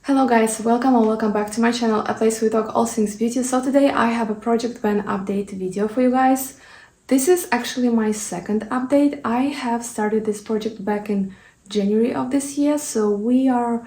Hello guys, welcome or welcome back to my channel, a place where we talk all things beauty. So today I have a Project Ban update video for you guys. This is actually my second update. I have started this project back in January of this year, so we are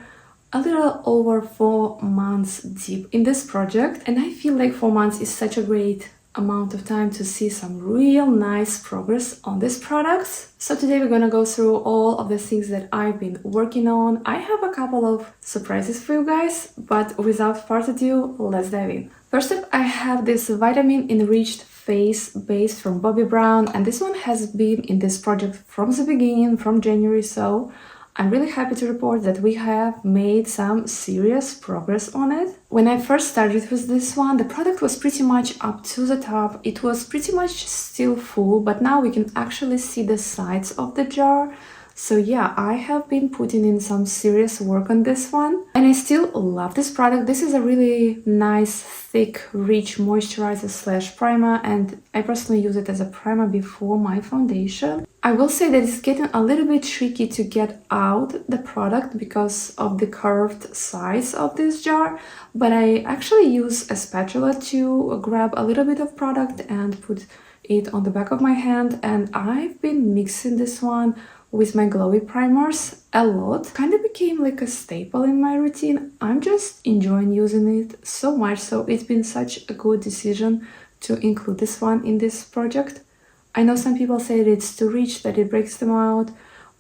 a little over 4 months deep in this project, and I feel like 4 months is such a great amount of time to see some real nice progress on these products. So today we're gonna go through all of the things that I've been working on. I have a couple of surprises for you guys, but without further ado, let's dive in. First up, I have this vitamin enriched face base from Bobbi Brown, and this one has been in this project from the beginning, from January, so I'm really happy to report that we have made some serious progress on it. When I first started with this one, the product was pretty much up to the top. It was pretty much still full, but now we can actually see the sides of the jar. So yeah, I have been putting in some serious work on this one, and I still love this product. This is a really nice, thick, rich moisturizer slash primer, and I personally use it as a primer before my foundation. I will say that it's getting a little bit tricky to get out the product because of the curved size of this jar, but I actually use a spatula to grab a little bit of product and put it on the back of my hand, and I've been mixing this one with my glowy primers a lot. Kind of became like a staple in my routine. I'm just enjoying using it so much, so it's been such a good decision to include this one in this project. I know some people say that it's too rich, that it breaks them out.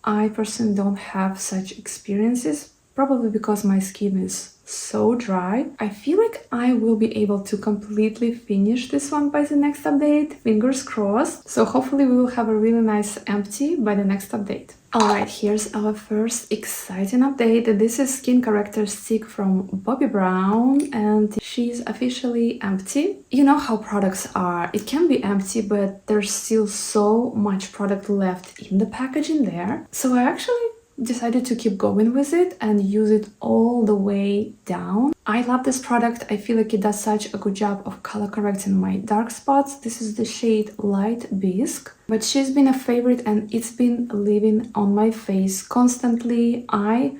I personally don't have such experiences, probably because my skin is so dry. I feel like I will be able to completely finish this one by the next update, fingers crossed. So hopefully we will have a really nice empty by the next update. Alright, here's our first exciting update. This is Skin Corrector stick from Bobbi Brown, and she's officially empty. You know how products are. It can be empty, but there's still so much product left in the packaging there. So I actually decided to keep going with it and use it all the way down. I love this product. I feel like it does such a good job of color correcting my dark spots. This is the shade Light Bisque, but she's been a favorite and it's been living on my face constantly. I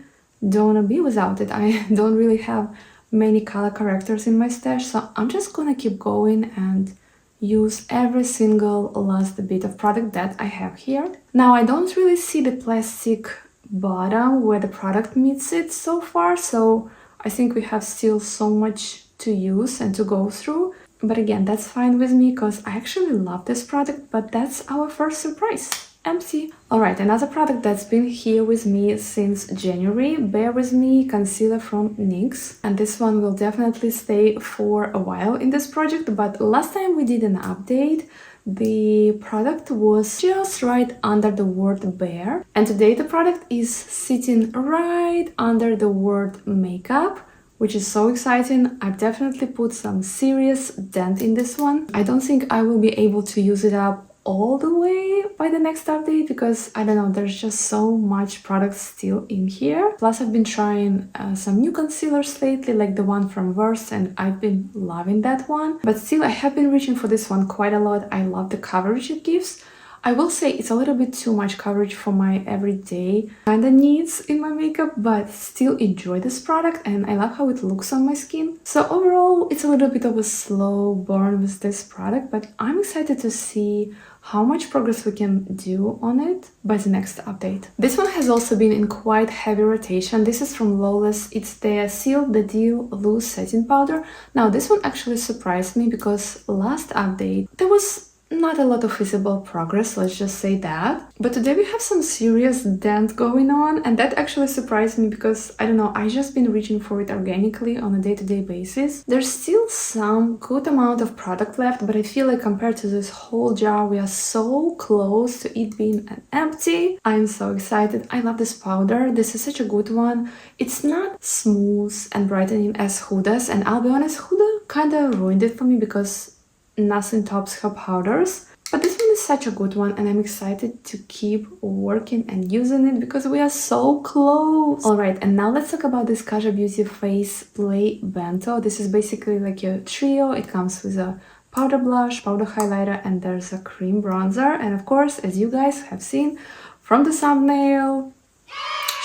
don't want to be without it. I don't really have many color correctors in my stash, so I'm just gonna keep going and use every single last bit of product that I have here. Now I don't really see the plastic bottom where the product meets it so far, so I think we have still so much to use and to go through, but again, that's fine with me because I actually love this product. But that's our first surprise, empty. Alright, another product that's been here with me since January, bear with me, concealer from NYX, and this one will definitely stay for a while in this project. But last time we did an update, the product was just right under the word Bare, and today the product is sitting right under the word Makeup, which is so exciting. I've definitely put some serious dent in this one. I don't think I will be able to use it up all the way by the next update because I don't know, there's just so much product still in here. Plus I've been trying some new concealers lately, like the one from Verse, and I've been loving that one, but still I have been reaching for this one quite a lot. I love the coverage it gives. I will say it's a little bit too much coverage for my everyday kind of needs in my makeup, but still enjoy this product and I love how it looks on my skin. So overall, it's a little bit of a slow burn with this product, but I'm excited to see how much progress we can do on it by the next update. This one has also been in quite heavy rotation. This is from Lawless. It's the Seal the Deal Loose Setting Powder. Now this one actually surprised me because last update there was not a lot of visible progress, let's just say that. But today we have some serious dent going on, and that actually surprised me because, I don't know, I just been reaching for it organically on a day-to-day basis. There's still some good amount of product left, but I feel like compared to this whole jar, we are so close to it being an empty. I'm so excited. I love this powder. This is such a good one. It's not smooth and brightening as Huda's, and I'll be honest, Huda kind of ruined it for me because nothing tops her powders, but this one is such a good one and I'm excited to keep working and using it because we are so close. Alright, and now let's talk about this Kaja Beauty Face Play Bento. This is basically like a trio. It comes with a powder blush, powder highlighter, and there's a cream bronzer, and of course, as you guys have seen from the thumbnail,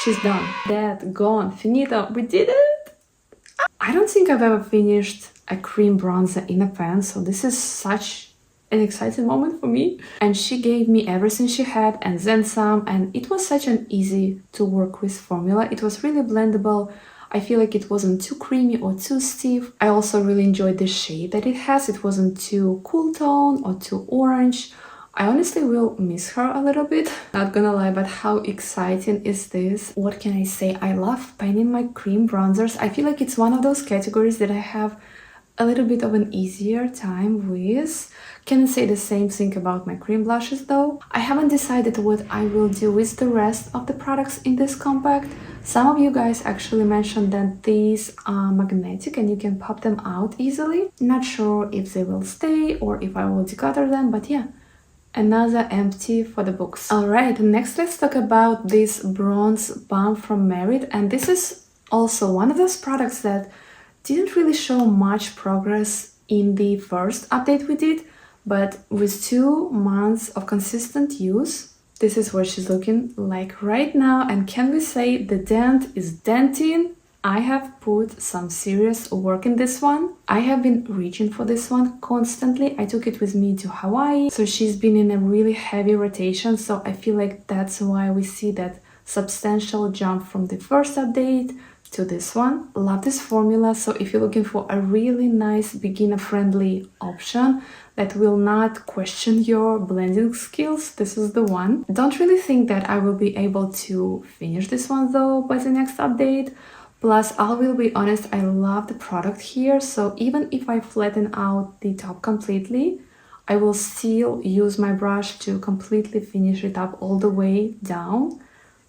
she's done. Dead, gone, finito, we did it! I don't think I've ever finished a cream bronzer in a pan, so this is such an exciting moment for me. And she gave me everything she had and then some, and it was such an easy to work with formula. It was really blendable. I feel like it wasn't too creamy or too stiff. I also really enjoyed the shade that it has. It wasn't too cool tone or too orange. I honestly will miss her a little bit, not gonna lie, but how exciting is this? What can I say? I love painting my cream bronzers. I feel like it's one of those categories that I have a little bit of an easier time with. Can't say the same thing about my cream blushes though. I haven't decided what I will do with the rest of the products in this compact. Some of you guys actually mentioned that these are magnetic and you can pop them out easily. Not sure if they will stay or if I will declutter them, but yeah. Another empty for the books. Alright, next let's talk about this bronze balm from Merit, and this is also one of those products that didn't really show much progress in the first update we did, but with 2 months of consistent use, this is what she's looking like right now. And can we say the dent is denting? I have put some serious work in this one. I have been reaching for this one constantly. I took it with me to Hawaii, so she's been in a really heavy rotation, so I feel like that's why we see that substantial jump from the first update to this one. Love this formula, so if you're looking for a really nice beginner-friendly option that will not question your blending skills, this is the one. Don't really think that I will be able to finish this one though by the next update. Plus, I will be honest, I love the product here, so even if I flatten out the top completely, I will still use my brush to completely finish it up all the way down.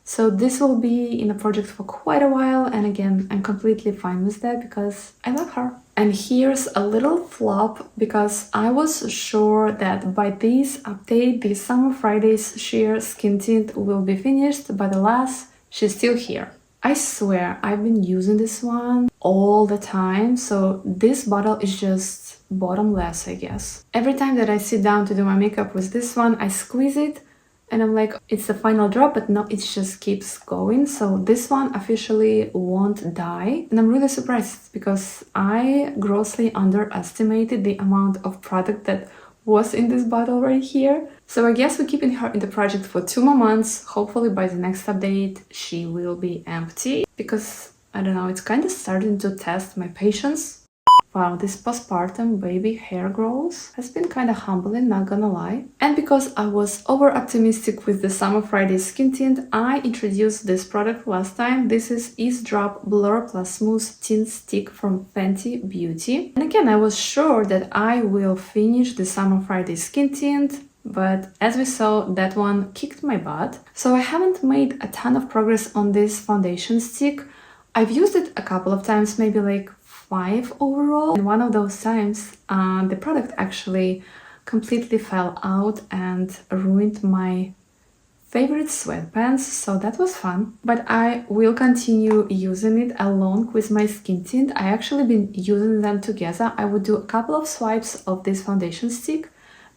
So this will be in a project for quite a while, and again, I'm completely fine with that because I love her. And here's a little flop because I was sure that by this update, the Summer Fridays Sheer Skin Tint will be finished, but alas, she's still here. I swear, I've been using this one all the time, so this bottle is just bottomless, I guess. Every time that I sit down to do my makeup with this one, I squeeze it, and I'm like, it's the final drop, but no, it just keeps going. So this one officially won't die. And I'm really surprised because I grossly underestimated the amount of product that was in this bottle right here. So I guess we're keeping her in the project for 2 more months. Hopefully by the next update, she will be empty. Because, I don't know, it's kind of starting to test my patience. Wow, this postpartum baby hair growth has been kind of humbling, not gonna lie. And because I was over-optimistic with the Summer Friday Skin Tint, I introduced this product last time. This is Eaze Drop Blur Plus Smooth Tint Stick from Fenty Beauty. And again, I was sure that I will finish the Summer Friday Skin Tint, but as we saw, that one kicked my butt. So I haven't made a ton of progress on this foundation stick. I've used it a couple of times, maybe like 5 overall, and one of those times the product actually completely fell out and ruined my favorite sweatpants, so that was fun. But I will continue using it along with my skin tint. I actually been using them together. I would do a couple of swipes of this foundation stick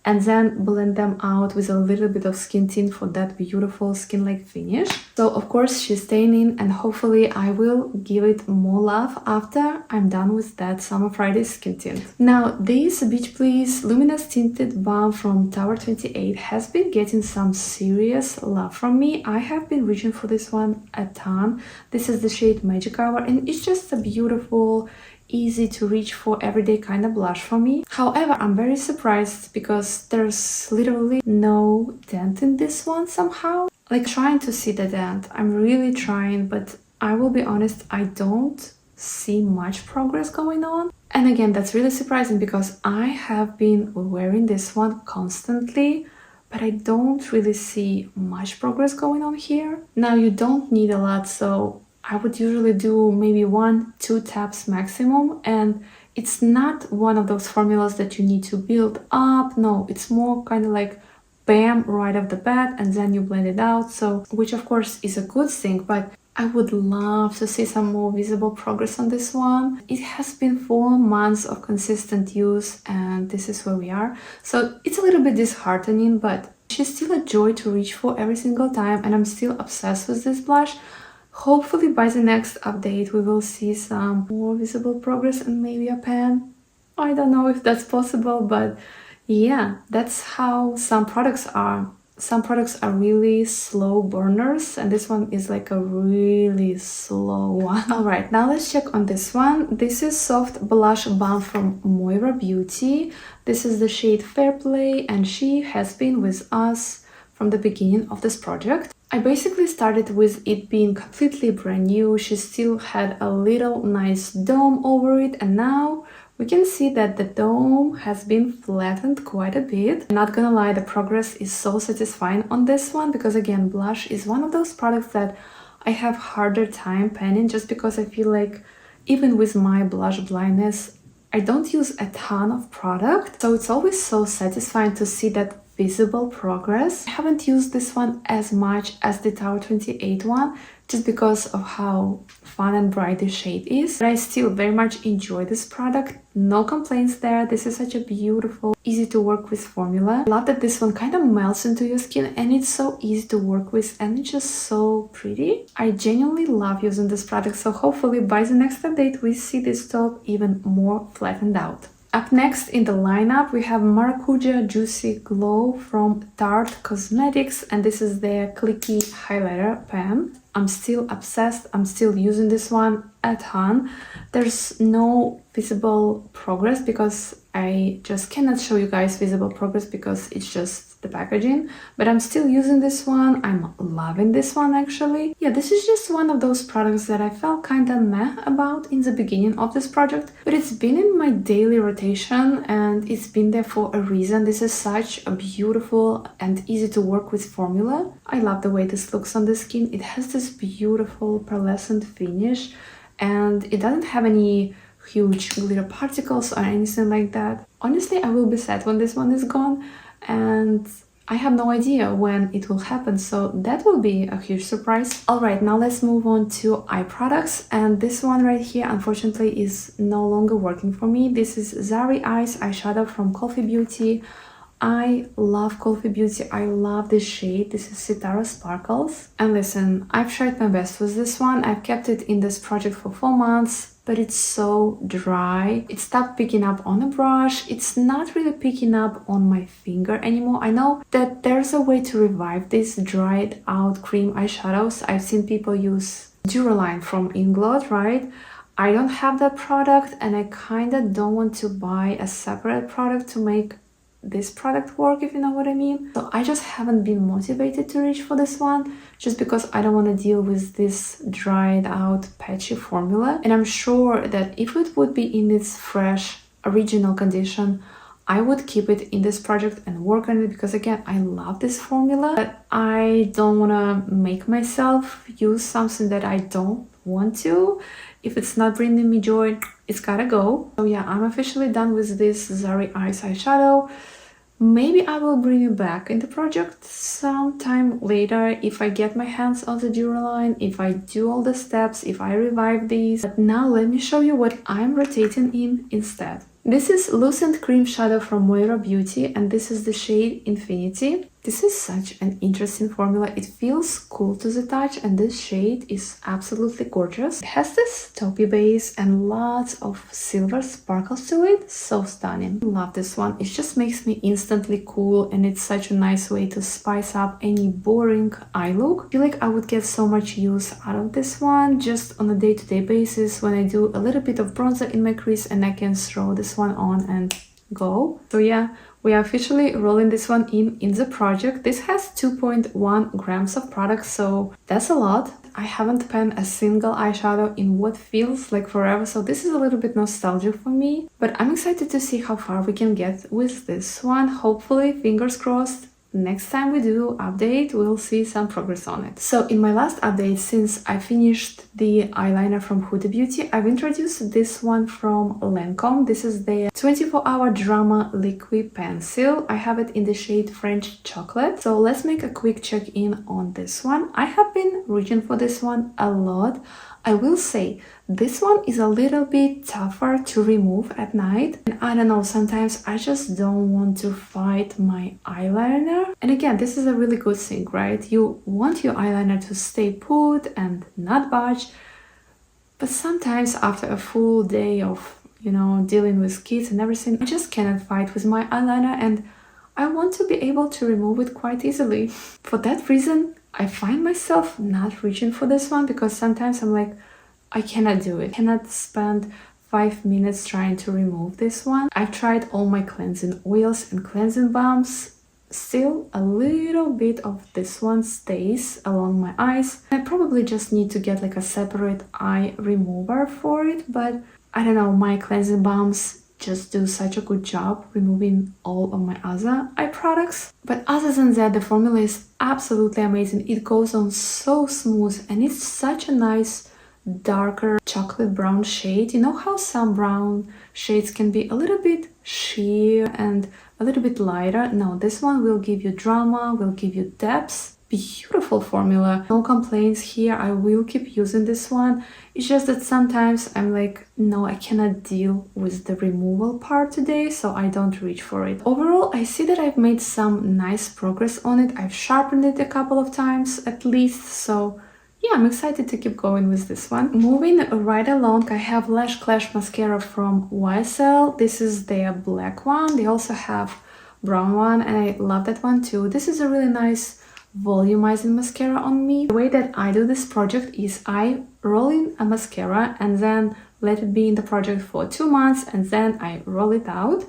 and then blend them out with a little bit of skin tint for that beautiful skin-like finish. So of course she's staying in, and hopefully I will give it more love after I'm done with that Summer Friday skin tint. Now this BeachPlease Luminous Tinted Balm from Tower 28 has been getting some serious love from me. I have been reaching for this one a ton. This is the shade Magic Hour, and it's just a beautiful, easy to reach for everyday kind of blush for me. However, I'm very surprised because there's literally no dent in this one somehow. Like, trying to see the dent, I'm really trying, but I will be honest, I don't see much progress going on. And again, that's really surprising because I have been wearing this one constantly, but I don't really see much progress going on here. Now, you don't need a lot, so I would usually do maybe 1-2 taps maximum, and it's not one of those formulas that you need to build up. No, it's more kind of like bam right off the bat, and then you blend it out, so which of course is a good thing, but I would love to see some more visible progress on this one. It has been 4 months of consistent use, and this is where we are. So it's a little bit disheartening, but she's still a joy to reach for every single time, and I'm still obsessed with this blush. Hopefully by the next update we will see some more visible progress and maybe a pan. I don't know if that's possible, but yeah, that's how some products are. Some products are really slow burners, and this one is like a really slow one. Alright, now let's check on this one. This is Soft Blush Balm from Moira Beauty. This is the shade Fair Play, and she has been with us from the beginning of this project. I basically started with it being completely brand new. She still had a little nice dome over it, and now we can see that the dome has been flattened quite a bit. I'm not gonna lie, the progress is so satisfying on this one because again, blush is one of those products that I have harder time panning just because I feel like even with my blush blindness, I don't use a ton of product. So it's always so satisfying to see that visible progress. I haven't used this one as much as the Tower 28 one just because of how fun and bright this shade is, but I still very much enjoy this product. No complaints there. This is such a beautiful, easy to work with formula. I love that this one kind of melts into your skin and it's so easy to work with and it's just so pretty. I genuinely love using this product, so hopefully by the next update we see this top even more flattened out. Up next in the lineup we have Maracuja Juicy Glow from Tarte Cosmetics, and this is their clicky highlighter pen. I'm still obsessed. I'm still using this one a ton. There's no visible progress because I just cannot show you guys visible progress because it's just the packaging, but I'm still using this one. I'm loving this one actually. Yeah, this is just one of those products that I felt kind of meh about in the beginning of this project, but it's been in my daily rotation and it's been there for a reason. This is such a beautiful and easy to work with formula. I love the way this looks on the skin. It has this beautiful pearlescent finish and it doesn't have any huge glitter particles or anything like that. Honestly, I will be sad when this one is gone, and I have no idea when it will happen, so that will be a huge surprise. Alright, now let's move on to eye products, and this one right here unfortunately is no longer working for me. This is Zari Eyes eyeshadow from Kulfi Beauty. I love Kulfi Beauty. I love this shade. This is Sitara Sparkles. And listen, I've tried my best with this one. I've kept it in this project for 4 months, but it's so dry. It stopped picking up on a brush. It's not really picking up on my finger anymore. I know that there's a way to revive these dried out cream eyeshadows. I've seen people use Duraline from Inglot, right? I don't have that product and I kind of don't want to buy a separate product to make this product work, if you know what I mean. So I just haven't been motivated to reach for this one just because I don't want to deal with this dried out patchy formula, and I'm sure that if it would be in its fresh original condition I would keep it in this project and work on it because again I love this formula, but I don't want to make myself use something that I don't want to. If it's not bringing me joy, it's gotta go. So yeah, I'm officially done with this Zari Eyes eyeshadow. Maybe I will bring it back in the project sometime later if I get my hands on the Duraline, if I do all the steps, if I revive these. But now let me show you what I'm rotating in instead. This is Lucent Cream Shadow from Moira Beauty, and this is the shade Infinity. This is such an interesting formula. It feels cool to the touch and this shade is absolutely gorgeous. It has this taupey base and lots of silver sparkles to it. So stunning. I love this one. It just makes me instantly cool and it's such a nice way to spice up any boring eye look. I feel like I would get so much use out of this one just on a day-to-day basis when I do a little bit of bronzer in my crease and I can throw this one on and go. So yeah, we are officially rolling this one in the project. This has 2.1 grams of product, so that's a lot. I haven't penned a single eyeshadow in what feels like forever, so this is a little bit nostalgic for me. But I'm excited to see how far we can get with this one. Hopefully, fingers crossed, next time we do update, we'll see some progress on it. So in my last update, since I finished the eyeliner from Huda Beauty, I've introduced this one from Lancôme. This is the 24-hour Drama Liqui-Pencil. I have it in the shade French Chocolate. So let's make a quick check-in on this one. I have been reaching for this one a lot. I will say this one is a little bit tougher to remove at night, and I don't know, sometimes I just don't want to fight my eyeliner. And again, this is a really good thing, right? You want your eyeliner to stay put and not budge, but sometimes after a full day of, you know, dealing with kids and everything, I just cannot fight with my eyeliner, and I want to be able to remove it quite easily. For that reason, I find myself not reaching for this one, because sometimes I'm like, I cannot do it. I cannot spend 5 minutes trying to remove this one. I've tried all my cleansing oils and cleansing balms. Still, a little bit of this one stays along my eyes. I probably just need to get like a separate eye remover for it, but I don't know, my cleansing balms just do such a good job removing all of my other eye products. But other than that, the formula is absolutely amazing. It goes on so smooth, and it's such a nice darker chocolate brown shade. You know how some brown shades can be a little bit sheer and a little bit lighter? No, this one will give you drama, will give you depth. Beautiful formula, no complaints here. I will keep using this one. It's just that sometimes I'm like, no, I cannot deal with the removal part today, so I don't reach for it. Overall, I see that I've made some nice progress on it. I've sharpened it a couple of times at least, so yeah, I'm excited to keep going with this one. Moving right along, I have Lash Clash mascara from YSL. This is their black one. They also have brown one, and I love that one too. This is a really nice volumizing mascara on me. The way that I do this project is I roll in a mascara and then let it be in the project for 2 months, and then I roll it out,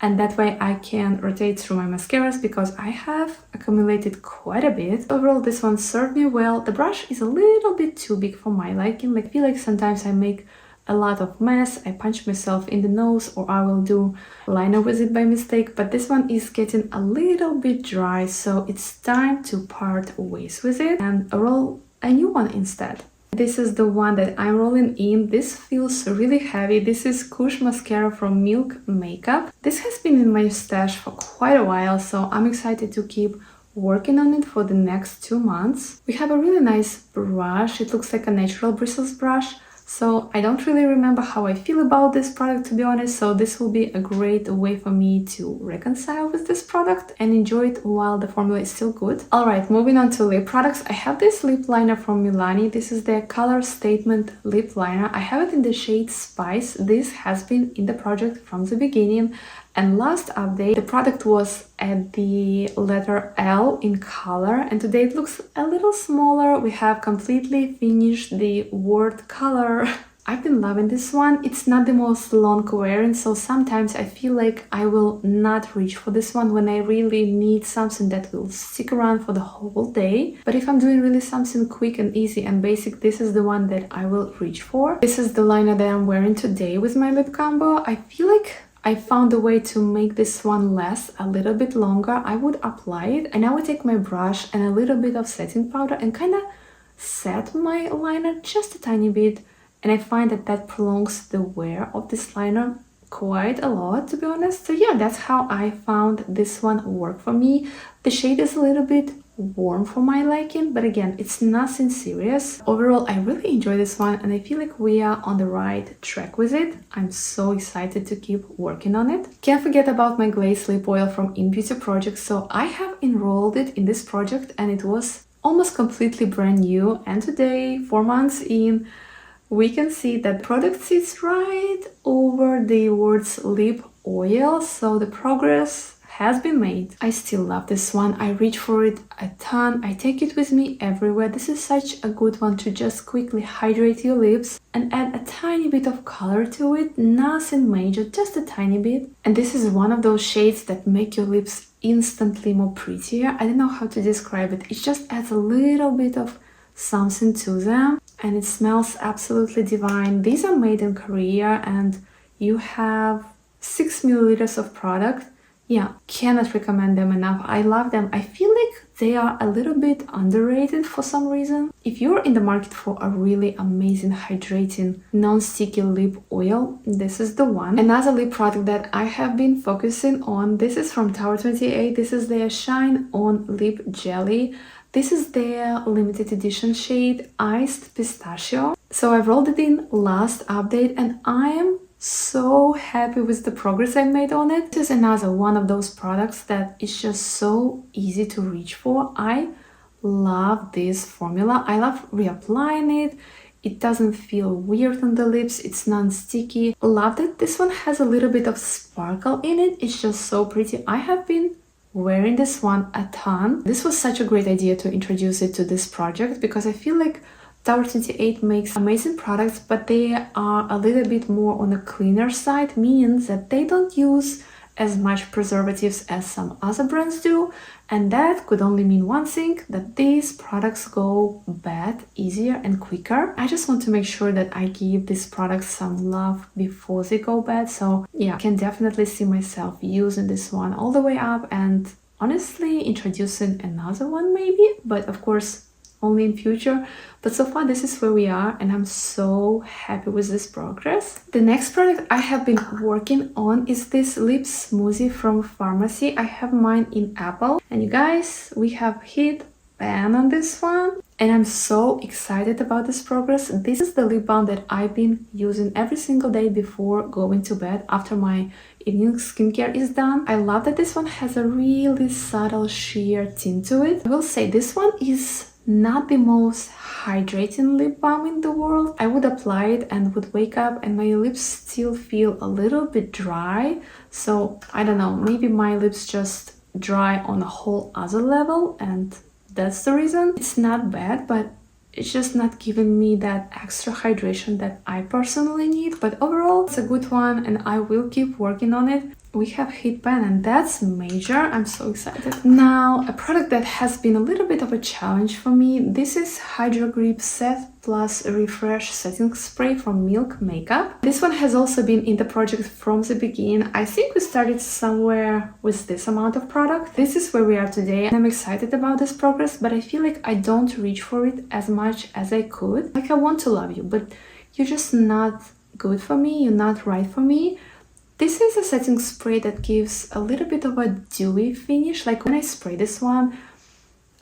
and that way I can rotate through my mascaras because I have accumulated quite a bit. Overall, this one served me well. The brush is a little bit too big for my liking. Like, I feel like sometimes I make a lot of mess, I punch myself in the nose, or I will do liner with it by mistake, but this one is getting a little bit dry, so it's time to part ways with it and roll a new one instead. This is the one that I'm rolling in. This feels really heavy. This is Kush mascara from Milk Makeup. This has been in my stash for quite a while, so I'm excited to keep working on it for the next 2 months. We have a really nice brush. It looks like a natural bristles brush. So I don't really remember how I feel about this product, to be honest, so this will be a great way for me to reconcile with this product and enjoy it while the formula is still good. Alright, moving on to lip products. I have this lip liner from Milani. This is their Color Statement lip liner. I have it in the shade Spice. This has been in the project from the beginning. And last update, the product was at the letter L in color, and today it looks a little smaller. We have completely finished the word color. I've been loving this one. It's not the most long wearing, so sometimes I feel like I will not reach for this one when I really need something that will stick around for the whole day. But if I'm doing really something quick and easy and basic, this is the one that I will reach for. This is the liner that I'm wearing today with my lip combo. I feel like I found a way to make this one last a little bit longer. I would apply it, and I would take my brush and a little bit of setting powder and kind of set my liner just a tiny bit, and I find that that prolongs the wear of this liner quite a lot, to be honest. So yeah, that's how I found this one work for me. The shade is a little bit warm for my liking, but again, it's nothing serious. Overall, I really enjoy this one, and I feel like we are on the right track with it. I'm so excited to keep working on it. Can't forget about my Glaze Lip Oil from iNNBEAUTY project. So I have enrolled it in this project, and it was almost completely brand new, and today, 4 months in, we can see that product sits right over the words lip oil, so the progress has been made. I still love this one. I reach for it a ton. I take it with me everywhere. This is such a good one to just quickly hydrate your lips and add a tiny bit of color to it. Nothing major, just a tiny bit. And this is one of those shades that make your lips instantly more prettier. I don't know how to describe it. It just adds a little bit of something to them, and it smells absolutely divine. These are made in Korea, and you have 6 milliliters of product. Yeah, cannot recommend them enough. I love them. I feel like they are a little bit underrated for some reason. If you're in the market for a really amazing hydrating non-sticky lip oil, this is the one. Another lip product that I have been focusing on, this is from Tower 28. This is their ShineOn Lip Jelly. This is their limited edition shade Iced Pistachio. So I rolled it in last update and I am so happy with the progress I made on it. This is another one of those products that is just so easy to reach for. I love this formula. I love reapplying it. It doesn't feel weird on the lips. It's non-sticky. Love that this one has a little bit of sparkle in it. It's just so pretty. I have been wearing this one a ton. This was such a great idea to introduce it to this project because I feel like Tarte 28 makes amazing products, but they are a little bit more on the cleaner side, meaning that they don't use as much preservatives as some other brands do, and that could only mean one thing, that these products go bad easier and quicker. I just want to make sure that I give these products some love before they go bad, so yeah, I can definitely see myself using this one all the way up and honestly introducing another one maybe, but of course only in future. But so far this is where we are and I'm so happy with this progress. The next product I have been working on is this lip smoothie from Farmacy. I have mine in Apple and you guys, we have hit pan on this one and I'm so excited about this progress. This is the lip balm that I've been using every single day before going to bed after my evening skincare is done. I love that this one has a really subtle sheer tint to it. I will say this one is not the most hydrating lip balm in the world. I would apply it and would wake up and my lips still feel a little bit dry. So I don't know, maybe my lips just dry on a whole other level and that's the reason. It's not bad, but it's just not giving me that extra hydration that I personally need. But overall, it's a good one and I will keep working on it. We have hit pan and that's major. I'm so excited. Now, a product that has been a little bit of a challenge for me. This is Hydro Grip Set Plus Refresh Setting Spray from Milk Makeup. This one has also been in the project from the beginning. I think we started somewhere with this amount of product. This is where we are today and I'm excited about this progress, but I feel like I don't reach for it as much as I could. Like I want to love you, but you're just not good for me. You're not right for me. This is a setting spray that gives a little bit of a dewy finish. Like when I spray this one,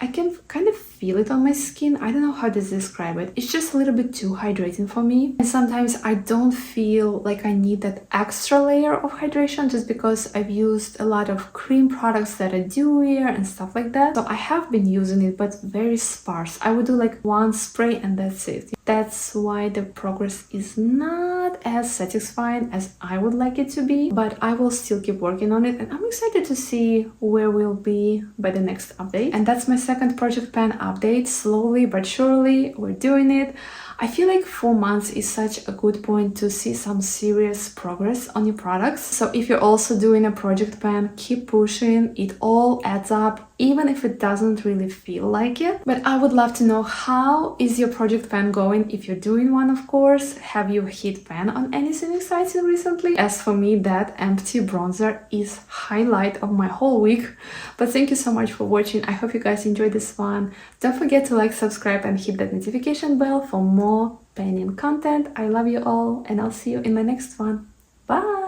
I can kind of feel it on my skin. I don't know how to describe it. It's just a little bit too hydrating for me. And sometimes I don't feel like I need that extra layer of hydration just because I've used a lot of cream products that are dewier and stuff like that. So I have been using it, but very sparse. I would do like one spray and that's it. That's why the progress is not as satisfying as I would like it to be, but I will still keep working on it and I'm excited to see where we'll be by the next update. And that's my second project pan update. Slowly but surely we're doing it. I feel like 4 months is such a good point to see some serious progress on your products. So if you're also doing a project pan, keep pushing. It all adds up, even if it doesn't really feel like it. But I would love to know, how is your project pan going? If you're doing one, of course. Have you hit pan on anything exciting recently? As for me, that empty bronzer is highlight of my whole week. But thank you so much for watching. I hope you guys enjoyed this one. Don't forget to like, subscribe and hit that notification bell for more panning content. I love you all and I'll see you in my next one. Bye!